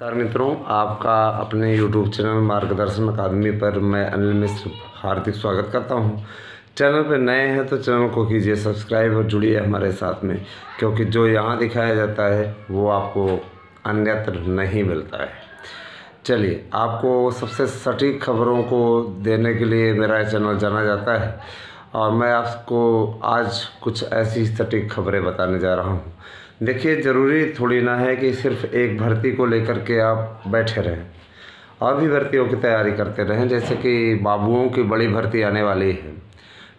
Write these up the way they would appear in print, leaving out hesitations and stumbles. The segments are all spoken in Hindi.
नमस्कार मित्रों, आपका अपने YouTube चैनल मार्गदर्शन अकादमी पर मैं अनिल मिश्र हार्दिक स्वागत करता हूं। चैनल पर नए हैं तो चैनल को कीजिए सब्सक्राइब और जुड़िए हमारे साथ में, क्योंकि जो यहां दिखाया जाता है वो आपको अन्यत्र नहीं मिलता है। चलिए, आपको सबसे सटीक खबरों को देने के लिए मेरा चैनल जाना जाता है और मैं आपको आज कुछ ऐसी सटीक खबरें बताने जा रहा हूँ। देखिए, ज़रूरी थोड़ी ना है कि सिर्फ एक भर्ती को लेकर के आप बैठे रहें, और भी भर्तियों की तैयारी करते रहें। जैसे कि बाबुओं की बड़ी भर्ती आने वाली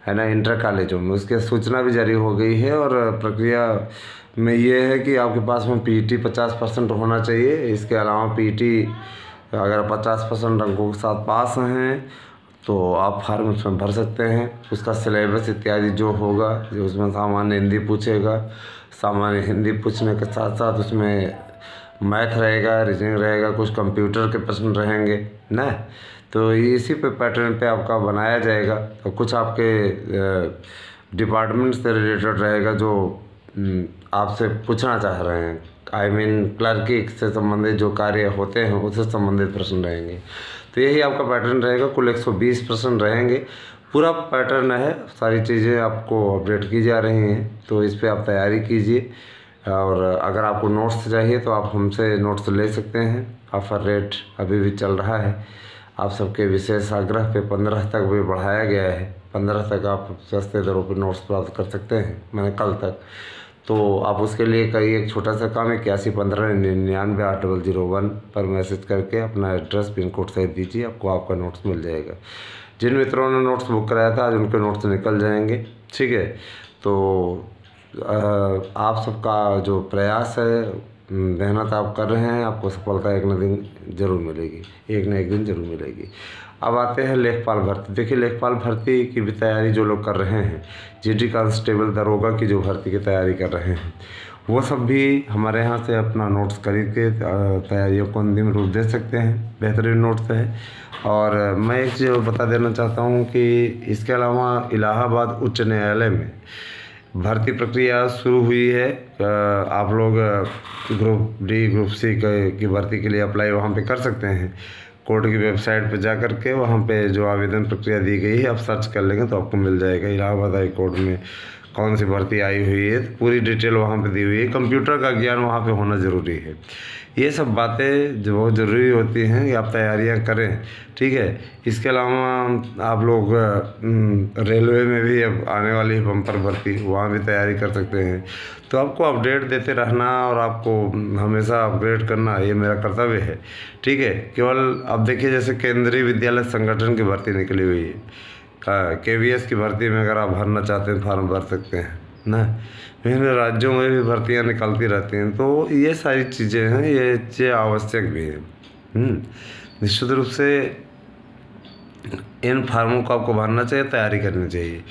है ना, इंटर कॉलेजों में उसकी सूचना भी जारी हो गई है। और प्रक्रिया में ये है कि आपके पास में पीईटी 50% होना चाहिए। इसके अलावा पीईटी अगर 50% अंकों के साथ पास हैं तो आप फार्म उसमें भर सकते हैं। उसका सिलेबस इत्यादि जो होगा, जो उसमें सामान्य हिंदी पूछेगा, सामान्य हिंदी पूछने के साथ साथ उसमें मैथ रहेगा, रीजनिंग रहेगा, कुछ कंप्यूटर के प्रश्न रहेंगे ना। तो इसी पे पैटर्न पे आपका बनाया जाएगा। तो कुछ आपके डिपार्टमेंट से रिलेटेड रहेगा जो आपसे पूछना चाह रहे हैं। आई मीन क्लर्की से संबंधित जो कार्य होते हैं उससे संबंधित प्रश्न रहेंगे। तो यही आपका पैटर्न रहेगा। कुल 120 प्रश्न रहेंगे। पूरा पैटर्न है, सारी चीज़ें आपको अपडेट की जा रही हैं, तो इस पर आप तैयारी कीजिए। और अगर आपको नोट्स चाहिए तो आप हमसे नोट्स ले सकते हैं। ऑफर रेट अभी भी चल रहा है। आप सबके विशेष आग्रह पे 15 तक भी बढ़ाया गया है। 15 तक आप सस्ते दरों पर नोट्स प्राप्त कर सकते हैं, मैंने कल तक। तो आप उसके लिए करिए एक छोटा सा काम, 8115998001 पर मैसेज करके अपना एड्रेस पिन कोड सहित दीजिए, आपको आपका नोट्स मिल जाएगा। जिन मित्रों ने नोट्स बुक कराया था आज उनके नोट्स निकल जाएंगे, ठीक है। तो आप सबका जो प्रयास है, मेहनत आप कर रहे हैं, आपको सफलता एक न दिन ज़रूर मिलेगी, एक न एक दिन ज़रूर मिलेगी। अब आते हैं लेखपाल भर्ती। देखिए, लेखपाल भर्ती की भी तैयारी जो लोग कर रहे हैं, जीडी कांस्टेबल दरोगा की जो भर्ती की तैयारी कर रहे हैं, वो सब भी हमारे यहाँ से अपना नोट्स खरीद के तैयारियों को अंतिम रूप दे सकते हैं। बेहतरीन नोट्स है। और मैं एक चीज़ बता देना चाहता हूँ कि इसके अलावा इलाहाबाद उच्च न्यायालय में भर्ती प्रक्रिया शुरू हुई है। आप लोग ग्रुप डी, ग्रुप सी की भर्ती के लिए अप्लाई वहाँ पे कर सकते हैं। कोर्ट की वेबसाइट पे जा कर के वहाँ पे जो आवेदन प्रक्रिया दी गई है आप सर्च कर लेंगे तो आपको मिल जाएगा। इलाहाबाद हाई कोर्ट में कौन सी भर्ती आई हुई है, पूरी डिटेल वहाँ पे दी हुई है। कंप्यूटर का ज्ञान वहाँ पे होना ज़रूरी है। ये सब बातें जो बहुत ज़रूरी होती हैं कि आप तैयारियां करें, ठीक है। इसके अलावा आप लोग रेलवे में भी अब आने वाली है बम्पर भर्ती, वहाँ भी तैयारी कर सकते हैं। तो आपको अपडेट देते रहना और आपको हमेशा अपग्रेड करना ये मेरा कर्तव्य है, ठीक है। केवल अब देखिए, जैसे केंद्रीय विद्यालय संगठन की भर्ती निकली हुई है, KVS की भर्ती में अगर आप भरना चाहते हैं फॉर्म भर सकते हैं ना। विभिन्न राज्यों में भी भर्तियां निकलती रहती हैं। तो ये सारी चीज़ें हैं, ये चीज़ें आवश्यक भी हैं। निश्चित रूप से इन फार्मों को आपको भरना चाहिए, तैयारी करनी चाहिए।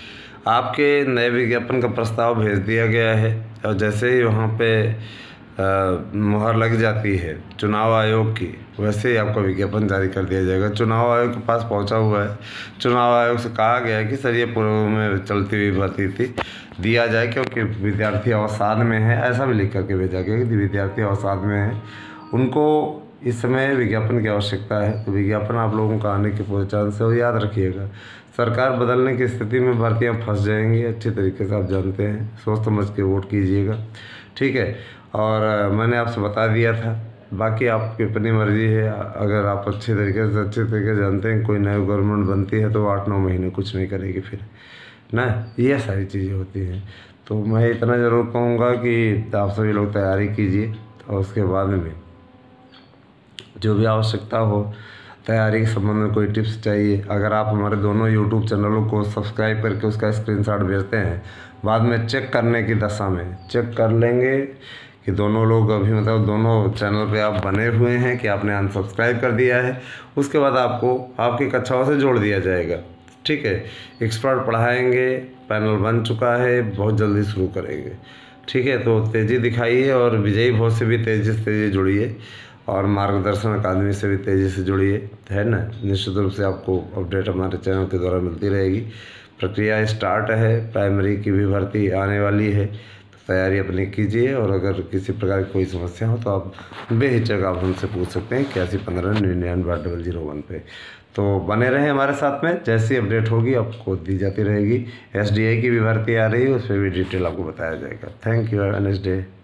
आपके नए विज्ञापन का प्रस्ताव भेज दिया गया है और जैसे ही वहाँ पे मुहर लग जाती है चुनाव आयोग की, वैसे ही आपका विज्ञापन जारी कर दिया जाएगा। चुनाव आयोग के पास पहुंचा हुआ है। चुनाव आयोग से कहा गया है कि सर ये पूर्व में चलती हुई भर्ती थी, दिया जाए, क्योंकि विद्यार्थी अवसाद में है। ऐसा भी लिख करके भेजा गया कि विद्यार्थी अवसाद में है, उनको इस समय विज्ञापन की आवश्यकता है। तो विज्ञापन आप लोगों का आने की पहचान से वो याद रखिएगा। सरकार बदलने की स्थिति में भर्तियाँ फंस जाएंगी, अच्छे तरीके से आप जानते हैं। सोच समझ के वोट कीजिएगा, ठीक है। और मैंने आपसे बता दिया था, बाकी आपकी अपनी मर्जी है। अगर आप अच्छे तरीके से जानते हैं कोई नई गवर्नमेंट बनती है तो 8-9 महीने कुछ नहीं करेगी फिर ना। ये सारी चीज़ें होती हैं। तो मैं इतना ज़रूर कहूँगा कि आप सभी लोग तैयारी कीजिए और उसके बाद में जो भी आवश्यकता हो, तैयारी के संबंध में कोई टिप्स चाहिए, अगर आप हमारे दोनों यूट्यूब चैनलों को सब्सक्राइब करके उसका स्क्रीनशॉट भेजते हैं, बाद में चेक करने की दशा में चेक कर लेंगे कि दोनों लोग अभी मतलब दोनों चैनल पे आप बने हुए हैं कि आपने अनसब्सक्राइब कर दिया है। उसके बाद आपको आपकी कक्षाओं से जोड़ दिया जाएगा, ठीक है। एक्सपर्ट पढ़ाएंगे, पैनल बन चुका है, बहुत जल्दी शुरू करेंगे, ठीक है। तो तेज़ी दिखाइए और विजयी भोज से भी तेज़ी से तेज़ी जुड़िए और मार्गदर्शन अकादमी से भी तेज़ी से जुड़िए, है ना। निश्चित रूप से आपको अपडेट हमारे चैनल के द्वारा मिलती रहेगी। प्रक्रिया स्टार्ट है, प्राइमरी की भी भर्ती आने वाली है। तो तैयारी अपनी कीजिए। और अगर किसी प्रकार की कोई समस्या हो तो आप बेहिचक आप हमसे पूछ सकते हैं 8115998001 पे। तो बने रहें हमारे साथ में, जैसी अपडेट होगी आपको दी जाती रहेगी। SDI की भी भर्ती आ रही है, उस पर भी डिटेल आपको बताया जाएगा। Thank you, have a nice day.